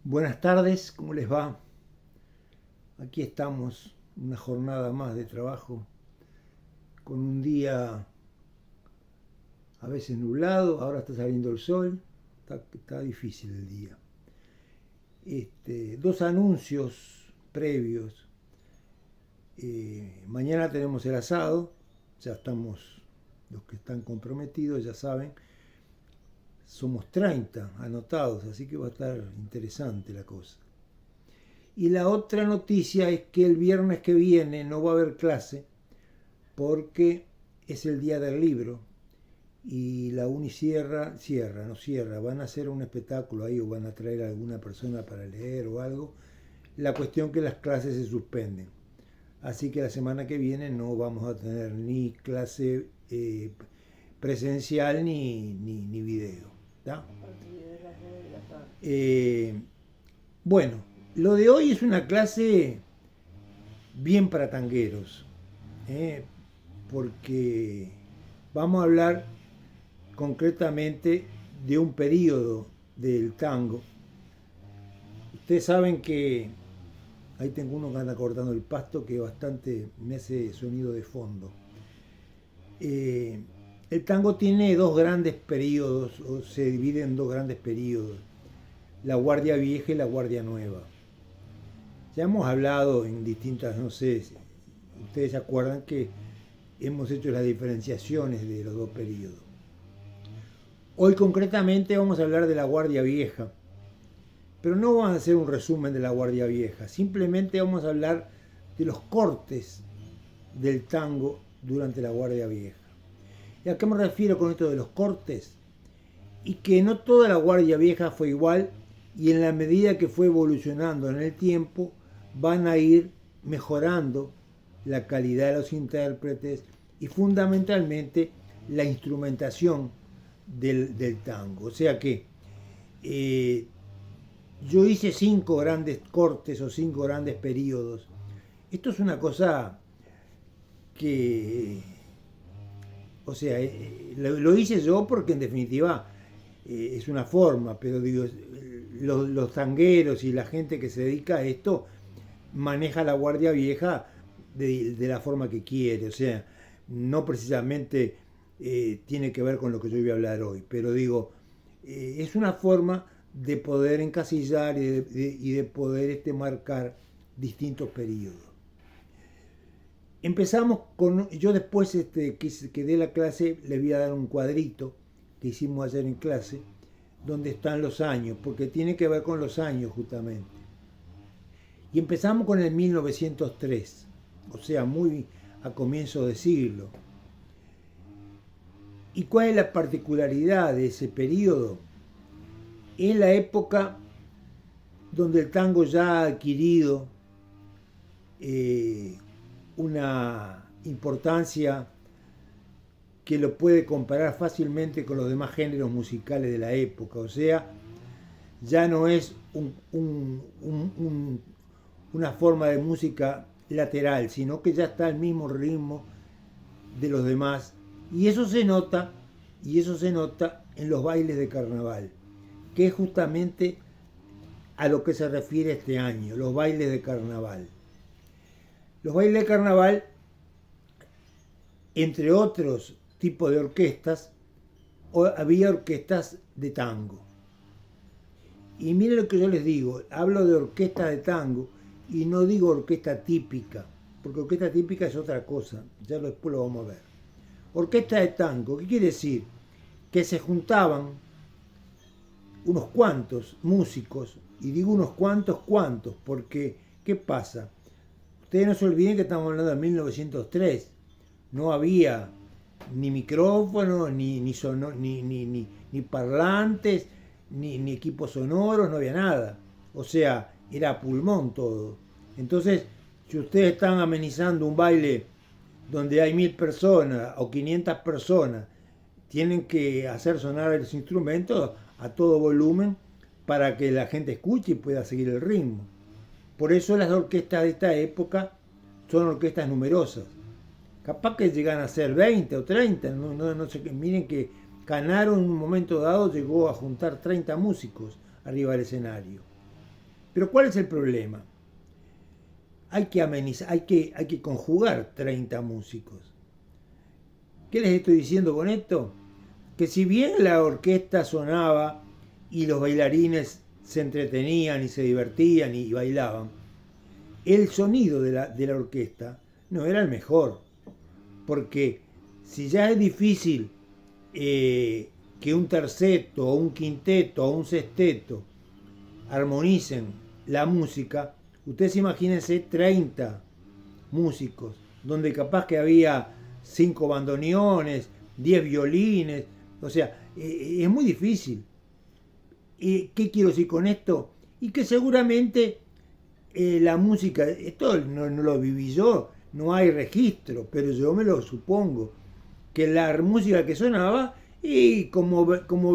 Buenas tardes, ¿cómo les va? Aquí estamos, una jornada más de trabajo, con un día a veces nublado, ahora está saliendo el sol, está difícil el día. Dos anuncios previos. Mañana tenemos el asado, ya estamos, los que están comprometidos ya saben, somos 30 anotados, así que va a estar interesante la cosa. Y la otra noticia es que el viernes que viene no va a haber clase porque es el día del libro y la Uni cierra, van a hacer un espectáculo ahí o van a traer a alguna persona para leer o algo. La cuestión que las clases se suspenden. Así que la semana que viene no vamos a tener ni clase presencial ni video. ¿Tá? Bueno, lo de hoy es una clase bien para tangueros, porque vamos a hablar concretamente de un periodo del tango. Ustedes saben que ahí tengo uno que anda cortando el pasto que bastante me hace sonido de fondo. El tango tiene dos grandes periodos, o se divide en dos grandes periodos, la Guardia Vieja y la Guardia Nueva. Ya hemos hablado en distintas, no sé, ustedes se acuerdan que hemos hecho las diferenciaciones de los dos periodos. Hoy concretamente vamos a hablar de la Guardia Vieja, pero no vamos a hacer un resumen de la Guardia Vieja, simplemente vamos a hablar de los cortes del tango durante la Guardia Vieja. ¿Y a qué me refiero con esto de los cortes? Y que no toda la Guardia Vieja fue igual y en la medida que fue evolucionando en el tiempo van a ir mejorando la calidad de los intérpretes y fundamentalmente la instrumentación del tango. O sea que yo hice 5 grandes cortes o 5 grandes periodos. Esto es una cosa que, o sea, lo hice yo porque en definitiva es una forma, pero digo, los tangueros y la gente que se dedica a esto maneja la Guardia Vieja de la forma que quiere, o sea, no precisamente tiene que ver con lo que yo voy a hablar hoy, pero digo, es una forma de poder encasillar y de poder marcar distintos periodos. Empezamos con, yo después que dé la clase les voy a dar un cuadrito que hicimos ayer en clase, donde están los años, porque tiene que ver con los años justamente. Y empezamos con el 1903, o sea, muy a comienzo de siglo. ¿Y cuál es la particularidad de ese periodo? Es la época donde el tango ya ha adquirido una importancia que lo puede comparar fácilmente con los demás géneros musicales de la época. O sea, ya no es una forma de música lateral, sino que ya está al mismo ritmo de los demás. Y eso se nota en los bailes de carnaval, que es justamente a lo que se refiere este año, los bailes de carnaval. Los bailes de carnaval, entre otros tipos de orquestas, había orquestas de tango. Y miren lo que yo les digo, hablo de orquesta de tango y no digo orquesta típica, porque orquesta típica es otra cosa, ya después lo vamos a ver. Orquesta de tango, ¿qué quiere decir? Que se juntaban unos cuantos músicos, y digo unos cuantos, porque ¿qué pasa? Ustedes no se olviden que estamos hablando de 1903, no había ni micrófonos, ni parlantes, ni equipos sonoros, no había nada. O sea, era a pulmón todo. Entonces, si ustedes están amenizando un baile donde hay 1000 personas o 500 personas, tienen que hacer sonar los instrumentos a todo volumen para que la gente escuche y pueda seguir el ritmo. Por eso las orquestas de esta época son orquestas numerosas. Capaz que llegan a ser 20 o 30, no sé qué. Miren que Canaro en un momento dado llegó a juntar 30 músicos arriba del escenario. Pero ¿cuál es el problema? Hay que amenizar, hay que conjugar 30 músicos. ¿Qué les estoy diciendo con esto? Que si bien la orquesta sonaba y los bailarines se entretenían y se divertían y bailaban, el sonido de la orquesta no era el mejor. Porque si ya es difícil que un terceto o un quinteto o un sexteto armonicen la música, ustedes imagínense 30 músicos, donde capaz que había 5 bandoneones, 10 violines, o sea, es muy difícil. ¿Qué quiero decir con esto? Y que seguramente la música, esto no lo viví yo, no hay registro, pero yo me lo supongo, que la música que sonaba, y como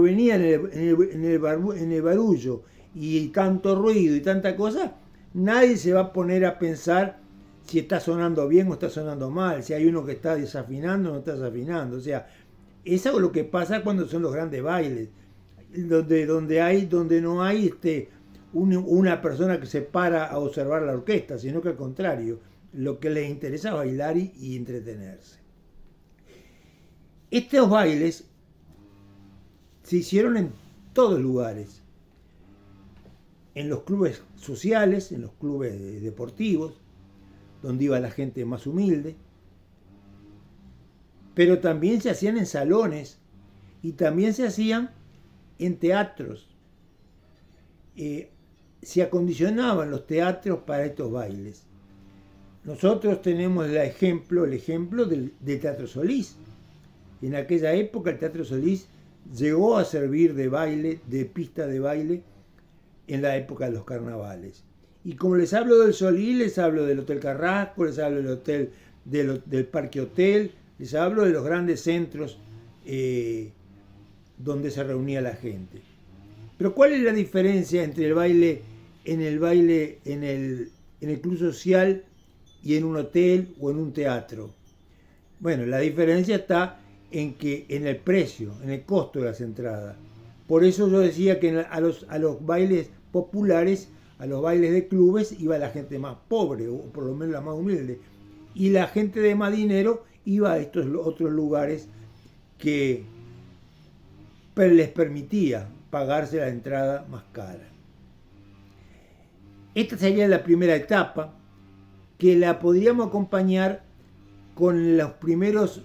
venía en el barullo y tanto ruido y tanta cosa, nadie se va a poner a pensar si está sonando bien o está sonando mal, si hay uno que está desafinando o no está desafinando. O sea, eso es lo que pasa cuando son los grandes bailes, donde no hay una persona que se para a observar la orquesta, sino que al contrario, lo que les interesa es bailar y entretenerse. Estos bailes se hicieron en todos lugares, en los clubes sociales, en los clubes deportivos, donde iba la gente más humilde, pero también se hacían en salones y también se hacían en teatros. Se acondicionaban los teatros para estos bailes. Nosotros tenemos el ejemplo del Teatro Solís. En aquella época el Teatro Solís llegó a servir de baile, de pista de baile, en la época de los carnavales. Y como les hablo del Solís, les hablo del Hotel Carrasco, les hablo del hotel, del Parque Hotel, les hablo de los grandes centros donde se reunía la gente. Pero ¿cuál es la diferencia entre el baile en el club social y en un hotel o en un teatro? Bueno, la diferencia está en el precio, en el costo de las entradas. Por eso yo decía que a los bailes populares, a los bailes de clubes, iba la gente más pobre, o por lo menos la más humilde. Y la gente de más dinero iba a estos otros lugares que les permitía pagarse la entrada más cara. Esta sería la primera etapa, que la podríamos acompañar con los primeras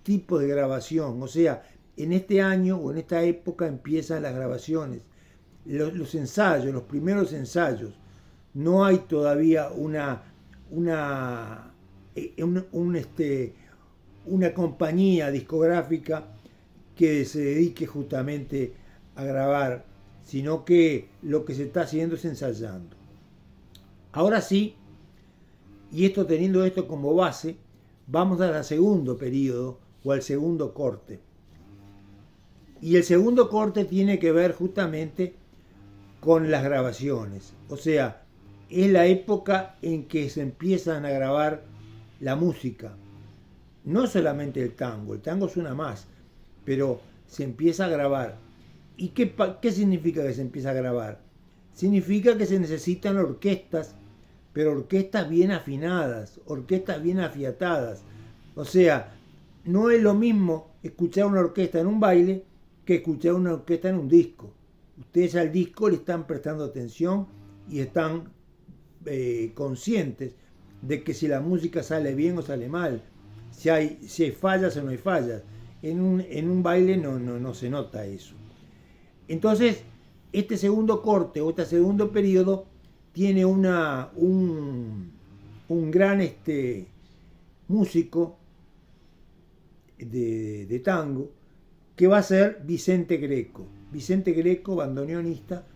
tipos de grabación. O sea, en este año o en esta época empiezan las grabaciones, los ensayos, los primeros ensayos. No hay todavía una compañía discográfica que se dedique justamente a grabar, sino que lo que se está haciendo es ensayando. Ahora sí, y esto teniendo esto como base, vamos al segundo periodo o al segundo corte. Y el segundo corte tiene que ver justamente con las grabaciones. O sea, es la época en que se empiezan a grabar la música. No solamente el tango suena más, pero se empieza a grabar. ¿Y qué significa que se empieza a grabar? Significa que se necesitan orquestas, pero orquestas bien afinadas, orquestas bien afiatadas. O sea, no es lo mismo escuchar una orquesta en un baile que escuchar una orquesta en un disco. Ustedes al disco le están prestando atención y están conscientes de que si la música sale bien o sale mal, si hay fallas o no hay fallas. En un baile no se nota eso. Entonces, este segundo corte o este segundo periodo tiene un gran músico de tango, que va a ser Vicente Greco. Vicente Greco, bandoneonista,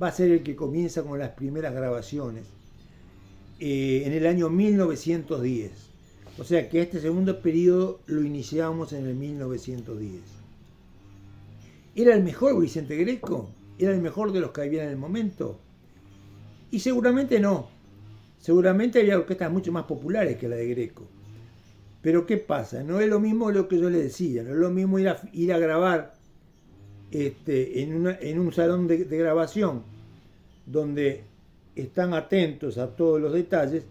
va a ser el que comienza con las primeras grabaciones en el año 1910. O sea que este segundo periodo lo iniciamos en el 1910. ¿Era el mejor Vicente Greco? ¿Era el mejor de los que había en el momento? Y seguramente no. Seguramente había orquestas mucho más populares que la de Greco. Pero ¿qué pasa? No es lo mismo lo que yo les decía. No es lo mismo ir a grabar en un salón de grabación donde están atentos a todos los detalles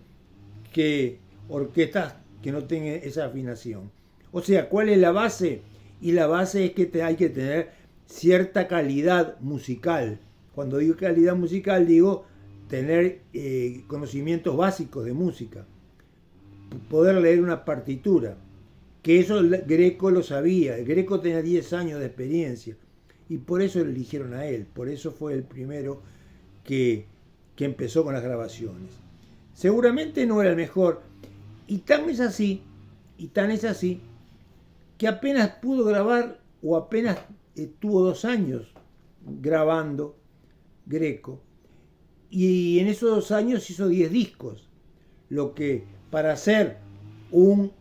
que orquestas que no tengan esa afinación. O sea, ¿cuál es la base? Y la base es que hay que tener cierta calidad musical. Cuando digo calidad musical, digo tener conocimientos básicos de música, poder leer una partitura, que eso el Greco lo sabía. El Greco tenía 10 años de experiencia y por eso lo eligieron a él, por eso fue el primero que empezó con las grabaciones. Seguramente no era el mejor, y tan es así, que apenas pudo grabar, o apenas tuvo 2 años grabando Greco, y en esos 2 años hizo 10 discos, lo que para hacer un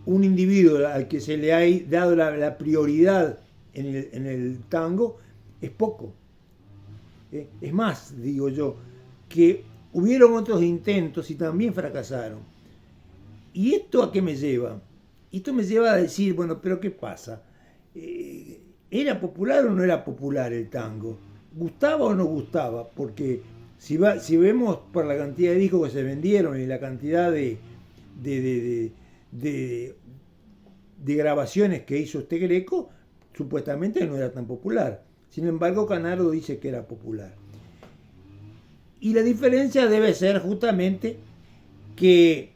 individuo al que se le ha dado la prioridad en el tango es poco. Es más, digo yo, que hubieron otros intentos y también fracasaron. ¿Y esto a qué me lleva? Esto me lleva a decir, bueno, pero ¿qué pasa? ¿Era popular o no era popular el tango? ¿Gustaba o no gustaba? Porque si vemos por la cantidad de discos que se vendieron y la cantidad de grabaciones que hizo este Greco, supuestamente no era tan popular. Sin embargo, Canaro dice que era popular. Y la diferencia debe ser justamente que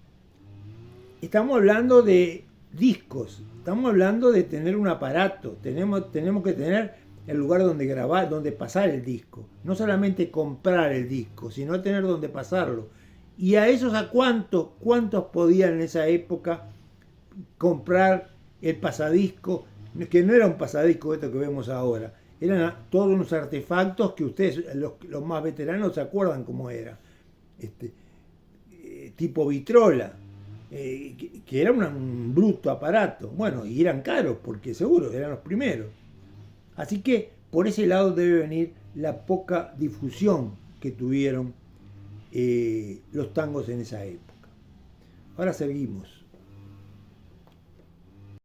estamos hablando de discos, estamos hablando de tener un aparato, tenemos que tener el lugar donde grabar, donde pasar el disco. No solamente comprar el disco, sino tener donde pasarlo. Y a esos, ¿a cuántos podían en esa época comprar el pasadisco? Que no era un pasadisco esto que vemos ahora. Eran todos unos artefactos que ustedes, los más veteranos, se acuerdan cómo era. Tipo vitrola, que era un bruto aparato. Bueno, y eran caros, porque seguro, eran los primeros. Así que por ese lado debe venir la poca difusión que tuvieron los tangos en esa época. Ahora seguimos.